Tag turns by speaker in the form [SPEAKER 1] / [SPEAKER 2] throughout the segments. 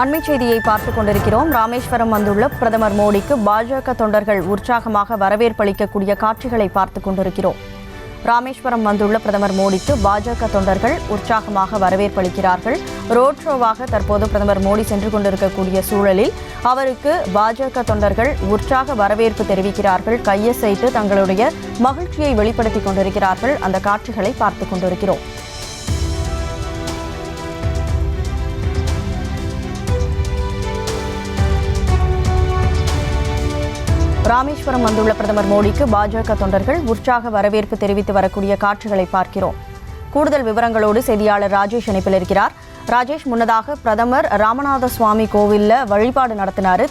[SPEAKER 1] அண்மை செய்தியை பார்த்துக் கொண்டிருக்கிறோம். ராமேஸ்வரம் வந்துள்ள பிரதமர் மோடிக்கு பாஜக தொண்டர்கள் உற்சாகமாக வரவேற்பளிக்கக்கூடிய காட்சிகளை பார்த்துக் கொண்டிருக்கிறோம். ராமேஸ்வரம் வந்துள்ள பிரதமர் மோடிக்கு பாஜக தொண்டர்கள் உற்சாகமாக வரவேற்பளிக்கிறார்கள். ரோட் ஷோவாக தற்போது பிரதமர் மோடி சென்று கொண்டிருக்கக்கூடிய சூழலில் அவருக்கு பாஜக தொண்டர்கள் உற்சாக வரவேற்பு தெரிவிக்கிறார்கள். கையசைத்து தங்களுடைய மகிழ்ச்சியை வெளிப்படுத்திக் கொண்டிருக்கிறார்கள். அந்த காட்சிகளை பார்த்துக் கொண்டிருக்கிறோம். ராமேஸ்வரம் வந்துள்ள பிரதமர் மோடிக்கு பாஜக தொண்டர்கள் உற்சாக வரவேற்பு தெரிவித்து வரக்கூடிய காட்சிகளை பார்க்கிறோம். கூடுதல் விவரங்களோடு செய்தியாளர் ராஜேஷ் இணைப்பில் இருக்கிறார். ராஜேஷ், முன்னதாக பிரதமர் ராமநாத சுவாமி கோவில்ல வழிபாடு நடத்தினாரு.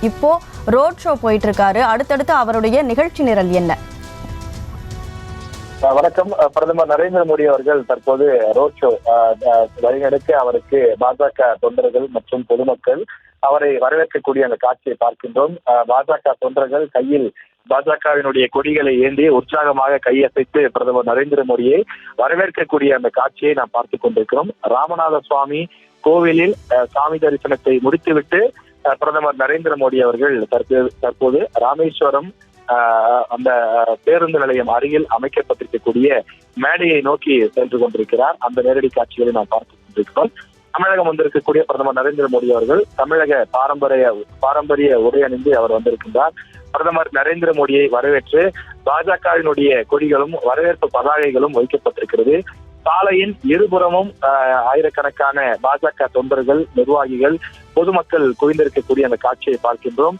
[SPEAKER 1] இப்போ ரோட் ஷோ போயிட்டு இருக்காரு. அடுத்தடுத்து அவருடைய நிகழ்ச்சி நிரல் என்ன?
[SPEAKER 2] வணக்கம். பிரதமர் நரேந்திர மோடி அவர்கள் தற்போது ரோட் ஷோ வழிநடக்க அவருக்கு பாஜக தொண்டர்கள் மற்றும் பொதுமக்கள் அவரை வரவேற்கக்கூடிய அந்த காட்சியை பார்க்கின்றோம். பாஜக தொண்டர்கள் கையில் பாஜகவினுடைய கொடிகளை ஏந்தி உற்சாகமாக கையசைத்து பிரதமர் நரேந்திர மோடியை வரவேற்கக்கூடிய அந்த காட்சியை நாம் பார்த்துக் கொண்டிருக்கிறோம். ராமநாத சுவாமி கோவிலில் சாமி தரிசனத்தை முடித்துவிட்டு பிரதமர் நரேந்திர மோடி அவர்கள் தற்போது ராமேஸ்வரம் அந்த பேருந்து நிலையம் அருகில் அமைக்கப்பட்டிருக்கக்கூடிய மேடையை நோக்கி சென்று கொண்டிருக்கிறார். அந்த நேரடி காட்சிகளை நாம் பார்த்துக் கொண்டிருக்கிறோம். தமிழகம் வந்திருக்கக்கூடிய பிரதமர் நரேந்திர மோடி அவர்கள் தமிழக பாரம்பரிய உடை அணிந்து அவர் வந்திருக்கின்றார். பிரதமர் நரேந்திர மோடியை வரவேற்று பாஜகவினுடைய கொடிகளும் வரவேற்பு பதாகைகளும் வைக்கப்பட்டிருக்கிறது. சாலையின் இருபுறமும் ஆயிரக்கணக்கான பாஜக தொண்டர்கள், நிர்வாகிகள், பொதுமக்கள் குவிந்திருக்கக்கூடிய அந்த காட்சியை பார்க்கின்றோம்.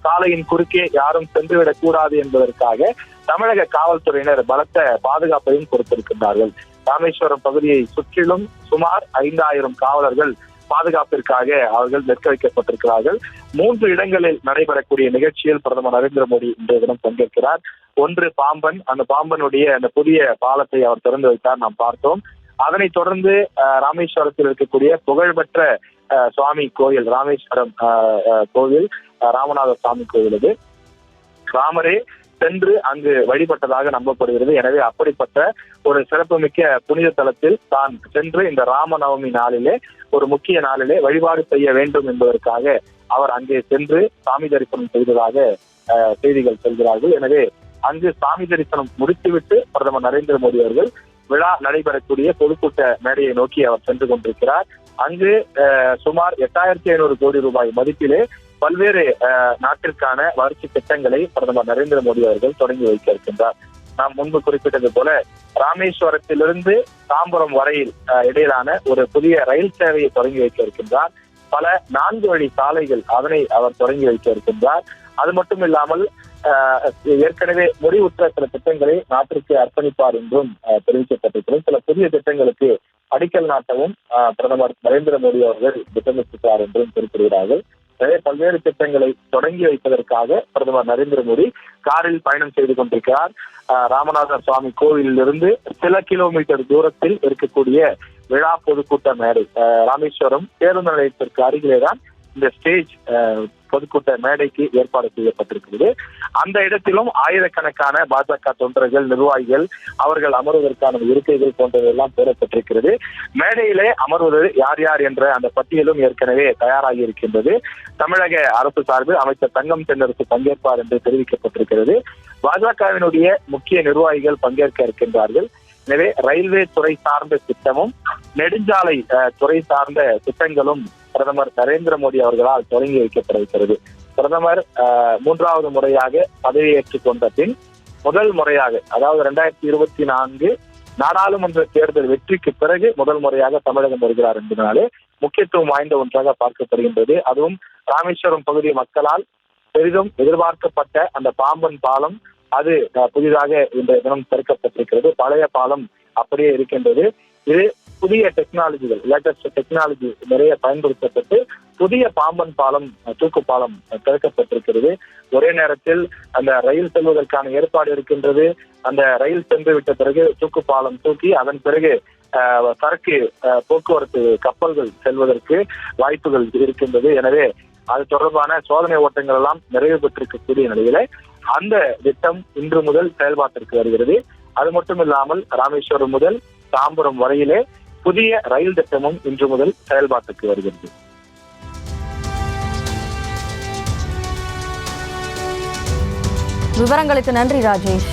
[SPEAKER 2] சாலையின் குறுக்கே யாரும் சென்றுவிடக் கூடாது என்பதற்காக தமிழக காவல்துறையினர் பலத்த பாதுகாப்பையும் கொடுத்திருக்கின்றார்கள். ராமேஸ்வரம் பகுதியை சுற்றிலும் சுமார் 5000 காவலர்கள் பாதுகாப்பிற்காக அவர்கள் நிற்க வைக்கப்பட்டிருக்கிறார்கள். 3 இடங்களில் நடைபெறக்கூடிய நிகழ்ச்சியில் பிரதமர் நரேந்திர மோடி இன்றைய தினம் பங்கேற்கிறார். ஒன்று பாம்பன். அந்த பாம்பனுடைய அந்த புதிய பாலத்தை அவர் திறந்து வைத்தார், நாம் பார்த்தோம். அதனைத் தொடர்ந்து ராமேஸ்வரத்தில் இருக்கக்கூடிய புகழ்பெற்ற சுவாமி கோயில், ராமேஸ்வரம் கோவில், ராமநாத சுவாமி கோவில். இது ராமரே சென்று அங்கு வழிபட்டதாக நம்பப்படுகிறது. எனவே அப்படிப்பட்ட ஒரு சிறப்புமிக்க புனித தலத்தில் தான் சென்று இந்த ராமநவமி நாளிலே, ஒரு முக்கிய நாளிலே வழிபாடு செய்ய வேண்டும் என்பதற்காக அவர் அங்கே சென்று சாமி தரிசனம் செய்ததாக செய்திகள் சொல்கிறார்கள். எனவே அங்கு சாமி தரிசனம் முடித்துவிட்டு பிரதமர் நரேந்திர மோடி அவர்கள் விழா நடைபெறக்கூடிய பொதுக்கூட்ட மேடையை நோக்கி அவர் சென்று கொண்டிருக்கிறார். அங்கு சுமார் 8500 கோடி ரூபாய் மதிப்பிலே பல்வேறு நாட்டிற்கான வளர்ச்சி திட்டங்களை பிரதமர் நரேந்திர மோடி அவர்கள் தொடங்கி வைக்க இருக்கின்றார். நாம் முன்பு குறிப்பிட்டது போல ராமேஸ்வரத்திலிருந்து தாம்பரம் வரையில் இடையிலான ஒரு புதிய ரயில் சேவையை தொடங்கி வைக்க இருக்கின்றார். பல 4 வழி சாலைகள் அதனை அவர் தொடங்கி வைக்க இருக்கின்றார். அது மட்டும் இல்லாமல் ஏற்கனவே முடிவுற்ற சில திட்டங்களை நாட்டிற்கு அர்ப்பணிப்பார் என்றும் தெரிவிக்கப்பட்டிருக்கிறது. சில புதிய திட்டங்களுக்கு அடிக்கல் நாட்டவும் பிரதமர் நரேந்திர மோடி அவர்கள் திட்டமிட்டிருக்கிறார் என்றும் குறிப்பிடுகிறார்கள். எனவே பல்வேறு திட்டங்களை தொடங்கி வைப்பதற்காக பிரதமர் நரேந்திர மோடி காரில் பயணம் செய்து கொண்டிருக்கிறார். ராமநாத சுவாமி கோவிலிருந்து சில கிலோமீட்டர் தூரத்தில் இருக்கக்கூடிய விழா பொதுக்கூட்ட மேடை, ராமேஸ்வரம் பேருந்து நிலையத்திற்கு அருகிலேதான் இந்த ஸ்டேஜ் பொதுக்கூட்ட மேடைக்கு ஏற்பாடு செய்யப்பட்டிருக்கிறது. அந்த இடத்திலும் ஆயிரக்கணக்கான பாஜக தொண்டர்கள், நிர்வாகிகள் அவர்கள் அமர்வதற்கான இருக்கைகள் போன்றவையெல்லாம் பெறப்பட்டிருக்கிறது. மேடையிலே அமர்வது யார் யார் என்ற அந்த பட்டியலும் ஏற்கனவே தயாராகி இருக்கின்றது. தமிழக அரசு சார்பில் அமைச்சர் தங்கம் தென்னரசு பங்கேற்பார் என்று தெரிவிக்கப்பட்டிருக்கிறது. பாஜகவினுடைய முக்கிய நிர்வாகிகள் பங்கேற்க இருக்கின்றார்கள். எனவே ரயில்வே துறை சார்ந்த திட்டமும் நெடுஞ்சாலை துறை சார்ந்த திட்டங்களும் பிரதமர் நரேந்திர மோடி அவர்களால் தொடங்கி வைக்கப்பட இருக்கிறது. பிரதமர் 3வது முறையாக பதவியேற்றுக் கொண்ட பின் முதல் முறையாக, அதாவது 2024 நாடாளுமன்ற தேர்தல் வெற்றிக்கு பிறகு முதல் முறையாக தமிழகம் வருகிறார் என்பதனாலே முக்கியத்துவம் வாய்ந்த ஒன்றாக பார்க்கப்படுகின்றது. அதுவும் ராமேஸ்வரம் பகுதி மக்களால் பெரிதும் எதிர்பார்க்கப்பட்ட அந்த பாம்பன் பாலம் அது புதிதாக இன்றைய தினம் திறக்கப்பட்டிருக்கிறது. பழைய பாலம் அப்படியே இருக்கின்றது. இது புதிய டெக்னாலஜிகள், லேட்டஸ்ட் டெக்னாலஜி நிறைய பயன்படுத்தப்பட்டு புதிய பாம்பன் பாலம், தூக்கு பாலம் திறக்கப்பட்டிருக்கிறது. ஒரே நேரத்தில் அந்த ரயில் செல்வதற்கான ஏற்பாடு இருக்கின்றது. அந்த ரயில் சென்று விட்ட பிறகு தூக்கு பாலம் தூக்கி அதன் பிறகு சரக்கு போக்குவரத்து கப்பல்கள் செல்வதற்கு வாய்ப்புகள் இருக்கின்றது. எனவே அது தொடர்பான சோதனை ஓட்டங்கள் எல்லாம் நிறைவு பெற்றிருக்கக்கூடிய நிலையில அந்த திட்டம் இன்று முதல் செயல்பாட்டிற்கு வருகிறது. அது மட்டும் இல்லாமல் ராமேஸ்வரம் முதல் தாம்பரம் வரையிலே புதிய ரயில் திட்டமும் இன்று முதல் செயல்பாட்டுக்கு வருகிறது.
[SPEAKER 1] விவரங்களுக்கு நன்றி ராஜேஷ்.